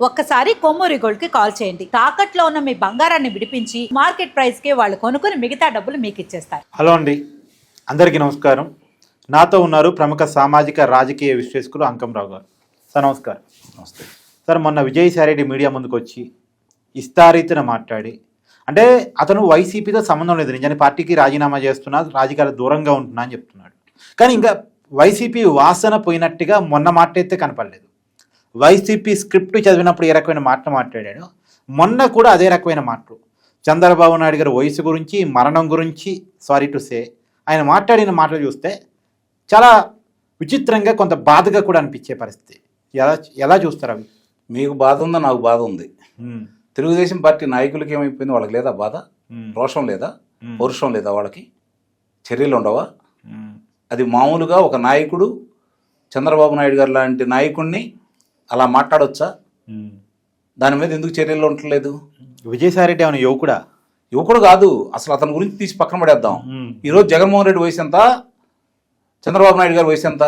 ఒక్కసారి కొమ్మూరి గోల్డ్ కి కాల్ చేయండి. తాకట్లో ఉన్న మీ బంగారాన్ని విడిపించి మార్కెట్ ప్రైస్ కి వాళ్ళు కొనుక్కుని మిగతా డబ్బులు మీకు ఇచ్చేస్తారు. హలో అండి, అందరికీ నమస్కారం. నాతో ఉన్నారు ప్రముఖ సామాజిక రాజకీయ విశ్లేషకులు అంకంరావు గారు. సార్ నమస్కారం. నమస్తే సార్, మొన్న విజయసాయిరెడ్డి మీడియా ముందుకు వచ్చి ఇష్టారీతిన మాట్లాడి, అంటే అతను వైసీపీతో సంబంధం లేదు, నిజాన్ని పార్టీకి రాజీనామా చేస్తున్నా, రాజకీయాల దూరంగా ఉంటున్నా అని చెప్తున్నాడు. కానీ ఇంకా వైసీపీ వాసన పోయినట్టుగా మొన్న మాట్లాడితే కనపడలేదు. వైసీపీ స్క్రిప్ట్ చదివినప్పుడు ఏ రకమైన మాటలు మాట్లాడాడు, మొన్న కూడా అదే రకమైన మాటలు. చంద్రబాబు నాయుడు గారి వయసు గురించి, మరణం గురించి, సారీ టు సే, ఆయన మాట్లాడిన మాటలు చూస్తే చాలా విచిత్రంగా, కొంత బాధగా కూడా అనిపించే పరిస్థితి. ఎలా చూస్తారు అవి? మీకు బాధ ఉందా? నాకు బాధ ఉంది. తెలుగుదేశం పార్టీ నాయకులకి ఏమైపోయింది? వాళ్ళకి లేదా బాధ? రోషం లేదా? పౌరుషం లేదా? వాళ్ళకి చర్యలు ఉండవా? అది మామూలుగా ఒక నాయకుడు, చంద్రబాబు నాయుడు గారు లాంటి నాయకుడిని అలా మాట్లాడొచ్చా? దాని మీద ఎందుకు చర్యలు ఉండట్లేదు? విజయసాయిరెడ్డి ఏమైనా యువకుడా? యువకుడు కాదు, అసలు అతని గురించి తీసి పక్కన పడేద్దాం. ఈరోజు జగన్మోహన్ రెడ్డి వయసు ఎంత? చంద్రబాబు నాయుడు గారి వయసు ఎంత?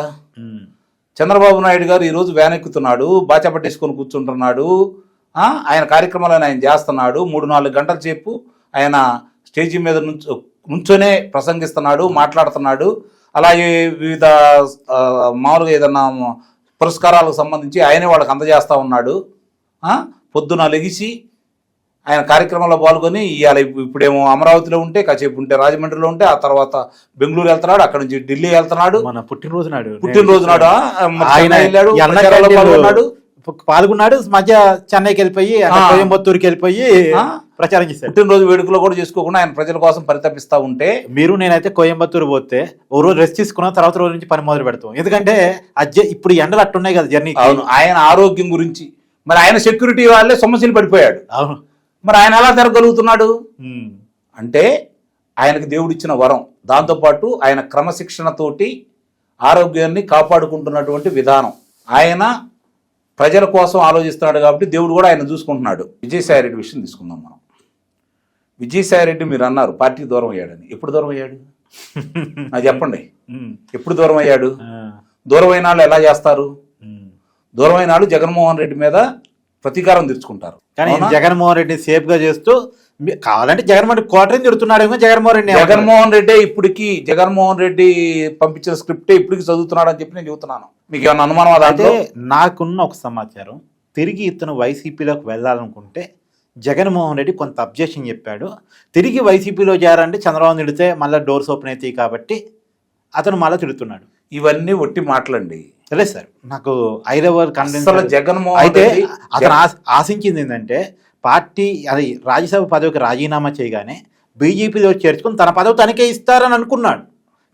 చంద్రబాబు నాయుడు గారు ఈరోజు వ్యాన్ ఎక్కుతున్నాడు, బాచా పట్టేసుకొని కూర్చుంటున్నాడు, ఆయన కార్యక్రమాలను ఆయన చేస్తున్నాడు. 3-4 గంటల సేపు ఆయన స్టేజీ మీద నుంచొనే ప్రసంగిస్తున్నాడు, మాట్లాడుతున్నాడు. అలాగే వివిధ మామూలుగా ఏదన్నా పురస్కారాలకు సంబంధించి ఆయనే వాళ్ళకి అందజేస్తూ ఉన్నాడు. పొద్దున లెగిసి ఆయన కార్యక్రమంలో పాల్గొని ఇవాళ ఇప్పుడేమో అమరావతిలో ఉంటే, కాసేపు ఉంటే రాజమండ్రిలో ఉంటే, ఆ తర్వాత బెంగళూరు వెళ్తున్నాడు, అక్కడ నుంచి ఢిల్లీ వెళ్తున్నాడు. మన పుట్టినరోజు నాడు ఆయన వెళ్ళాడు, పాల్గొన్నాడు. మధ్య చెన్నైకి వెళ్ళిపోయి, కోయంబత్తూరుకి వెళ్ళిపోయి ప్రచారం చేశాడు. పుట్టినరోజు వేడుకలో కూడా చేసుకోకుండా ఆయన ప్రజల కోసం పరితపిస్తూ ఉంటే, నేనైతే కోయంబత్తూరు పోతే ఓ రోజు రెస్ట్ తీసుకున్న తర్వాత రోజు నుంచి పని మొదలు పెడతాం. ఎందుకంటే ఇప్పుడు ఎండలు అట్టున్నాయి కదా జర్నీ. అవును, ఆయన ఆరోగ్యం గురించి, మరి ఆయన సెక్యూరిటీ వాళ్ళే సమస్యలు పడిపోయాడు. అవును, మరి ఆయన ఎలా జరగలుగుతున్నాడు అంటే ఆయనకు దేవుడిచ్చిన వరం. దాంతోపాటు ఆయన క్రమశిక్షణతోటి ఆరోగ్యాన్ని కాపాడుకుంటున్నటువంటి విధానం, ఆయన ప్రజల కోసం ఆలోచిస్తున్నాడు కాబట్టి దేవుడు కూడా ఆయన చూసుకుంటున్నాడు. విజయసాయిరెడ్డి విషయం తీసుకుందాం మనం. విజయసాయిరెడ్డి మీరు అన్నారు పార్టీకి దూరం అయ్యాడని. ఎప్పుడు దూరం అయ్యాడు? నాకు చెప్పండి, ఎప్పుడు దూరం అయ్యాడు? దూరమైన వాళ్ళు ఎలా చేస్తారు? దూరమైన వాళ్ళు జగన్మోహన్ రెడ్డి మీద ప్రతీకారం తీర్చుకుంటారు. కానీ జగన్మోహన్ రెడ్డిని సేఫ్ గా చేస్తూ, కావాలంటే జగన్మోహన్ కోటని తిడుతున్నాడేమో. జగన్మోహన్ రెడ్డి ఇప్పటికి జగన్మోహన్ రెడ్డి పంపించిన స్క్రిప్టే ఇప్పటికి చదువుతున్నాడు అని చెప్పి నేను చెబుతున్నాను. మీకు ఏమన్నా అనుమానం? అంటే నాకున్న ఒక సమాచారం, తిరిగి ఇతను వైసీపీలోకి వెళ్ళాలనుకుంటే జగన్మోహన్ రెడ్డి కొంత అబ్జెక్షన్ చెప్పాడు. తిరిగి వైసీపీలో చేరాలంటే చంద్రబాబు తిడితే మళ్ళీ డోర్స్ ఓపెన్ అవుతాయి కాబట్టి అతను మళ్ళీ తిడుతున్నాడు. ఇవన్నీ ఒట్టి మాటలండి. తెలియదు సార్, నాకు ఐదవర్ కన్విన్స్. జగన్మోహన్ అయితే అతను ఆశించింది ఏంటంటే, పార్టీ అది రాజ్యసభ పదవికి రాజీనామా చేయగానే బీజేపీలో చేర్చుకుని తన పదవి తనకే ఇస్తారని అనుకున్నాడు.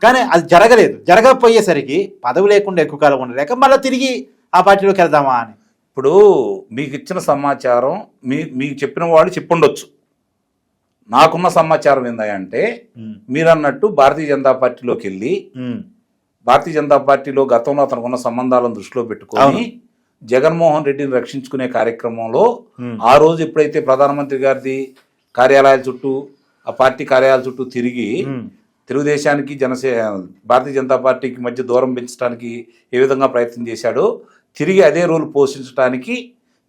కానీ అది జరగలేదు. జరగకపోయేసరికి పదవి లేకుండా ఎక్కువ కాలం ఉండలేక మళ్ళీ తిరిగి ఆ పార్టీలోకి వెళ్దామా అని. ఇప్పుడు మీకు ఇచ్చిన సమాచారం మీకు చెప్పిన వాళ్ళు చెప్పుండొచ్చు. నాకున్న సమాచారం ఏందంటే, మీరు అన్నట్టు భారతీయ జనతా పార్టీలోకి వెళ్ళి, భారతీయ జనతా పార్టీలో గతంలో అతనికి ఉన్న సంబంధాలను దృష్టిలో పెట్టుకొని జగన్మోహన్ రెడ్డిని రక్షించుకునే కార్యక్రమంలో ఆ రోజు ఎప్పుడైతే ప్రధానమంత్రి గారిది కార్యాలయాల చుట్టూ, ఆ పార్టీ కార్యాలయాల చుట్టూ తిరిగి తెలుగుదేశానికి భారతీయ జనతా పార్టీకి మధ్య దూరం పెంచడానికి ఏ విధంగా ప్రయత్నం చేశాడో, తిరిగి అదే రోల్ పోషించడానికి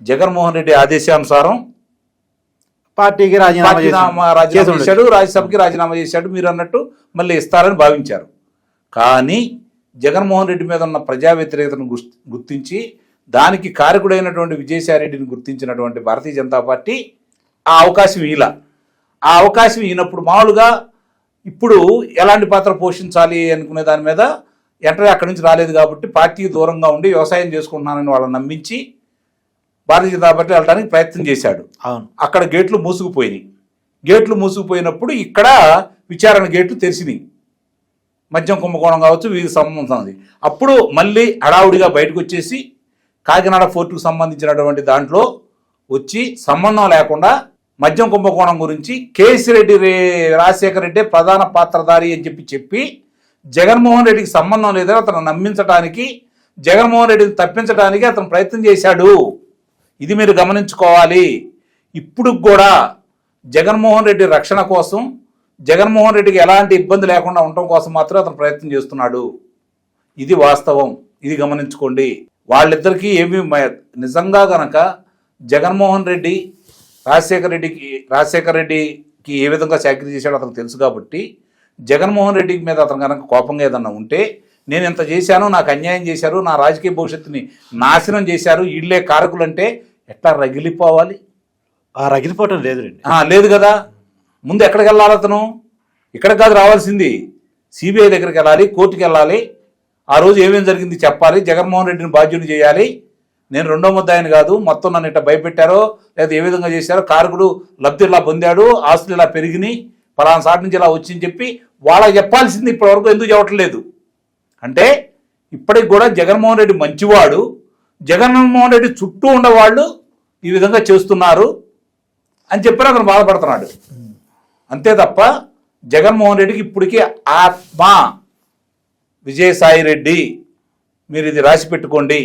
జగన్మోహన్ రెడ్డి ఆదేశానుసారం పార్టీకి రాజీనామా చేశాడు, రాజ్యసభకి రాజీనామా చేశాడు. మీరు అన్నట్టు మళ్ళీ ఇస్తారని భావించారు. కానీ జగన్మోహన్ రెడ్డి మీద ఉన్న ప్రజా వ్యతిరేకతను గుర్తించి దానికి కారకుడైనటువంటి విజయసాయిరెడ్డిని గుర్తించినటువంటి భారతీయ జనతా పార్టీ ఆ అవకాశం ఆ అవకాశం ఈయనప్పుడు మామూలుగా ఇప్పుడు ఎలాంటి పాత్ర పోషించాలి అనుకునే దాని మీద ఎంటర్ అక్కడి నుంచి రాలేదు కాబట్టి పార్టీకి దూరంగా ఉండి వ్యవసాయం చేసుకుంటున్నానని వాళ్ళని నమ్మించి భారతీయ జనతా పార్టీ వెళ్ళడానికి ప్రయత్నం చేశాడు. అక్కడ గేట్లు మూసుకుపోయినప్పుడు ఇక్కడ విచారణ గేట్లు తెరిచినాయి. మద్యం కుంభకోణం కావచ్చు, వీరికి సంబంధం ఉంది. అప్పుడు మళ్ళీ హడావుడిగా బయటకు వచ్చేసి కాకినాడ ఫోర్టుకు సంబంధించినటువంటి దాంట్లో వచ్చి సంబంధం లేకుండా మద్యం కుంభకోణం గురించి కేసిరెడ్డి రాజశేఖర రెడ్డి ప్రధాన పాత్రధారి అని చెప్పి జగన్మోహన్ రెడ్డికి సంబంధం లేదని అతను నమ్మించడానికి, జగన్మోహన్ రెడ్డిని తప్పించడానికి అతను ప్రయత్నం చేశాడు. ఇది మీరు గమనించుకోవాలి. ఇప్పుడు కూడా జగన్మోహన్ రెడ్డి రక్షణ కోసం, జగన్మోహన్ రెడ్డికి ఎలాంటి ఇబ్బంది లేకుండా ఉండటం కోసం మాత్రం అతను ప్రయత్నం చేస్తున్నాడు. ఇది వాస్తవం, ఇది గమనించుకోండి. వాళ్ళిద్దరికీ ఏమి నిజంగా గనక జగన్మోహన్ రెడ్డి రాజశేఖర రెడ్డికి ఏ విధంగా చాకరీ చేశాడో అతనికి తెలుసు కాబట్టి జగన్మోహన్ రెడ్డి మీద అతను కనుక కోపంగా ఏదన్నా ఉంటే నేను ఇంత చేశాను, నాకు అన్యాయం చేశారు, నా రాజకీయ భవిష్యత్తుని నాశనం చేశారు, వీళ్ళే కారకులు అంటే ఎట్లా రగిలిపోవాలి? రగిలిపోవటం లేదులేండి. లేదు కదా. ముందు ఎక్కడికి వెళ్ళాలి అతను? ఇక్కడికి కాదు రావాల్సింది, సిబిఐ దగ్గరికి వెళ్ళాలి, కోర్టుకి వెళ్ళాలి, ఆ రోజు ఏమేమి జరిగింది చెప్పాలి, జగన్మోహన్ రెడ్డిని బాధ్యుని చేయాలి. నేను రెండో ముద్దాయని కాదు, మొత్తం నన్ను ఇట్లా భయపెట్టారో లేదా ఏ విధంగా చేశారో, కారకుడు లబ్ధి ఇలా పొందాడు, ఆస్తులు ఇలా పెరిగినాయి, పలానా సాటి నుంచి ఇలా వచ్చింది చెప్పి వాళ్ళకి చెప్పాల్సింది ఇప్పటివరకు ఎందుకు చెప్పట్లేదు అంటే ఇప్పటికి కూడా జగన్మోహన్ రెడ్డి మంచివాడు, జగన్మోహన్ రెడ్డి చుట్టూ ఉన్నవాళ్ళు ఈ విధంగా చేస్తున్నారు అని చెప్పి అతను బాధపడుతున్నాడు. అంతే తప్ప జగన్మోహన్ రెడ్డికి ఇప్పటికీ ఆత్మ విజయసాయి రెడ్డి మీరు ఇది రాసి పెట్టుకోండి,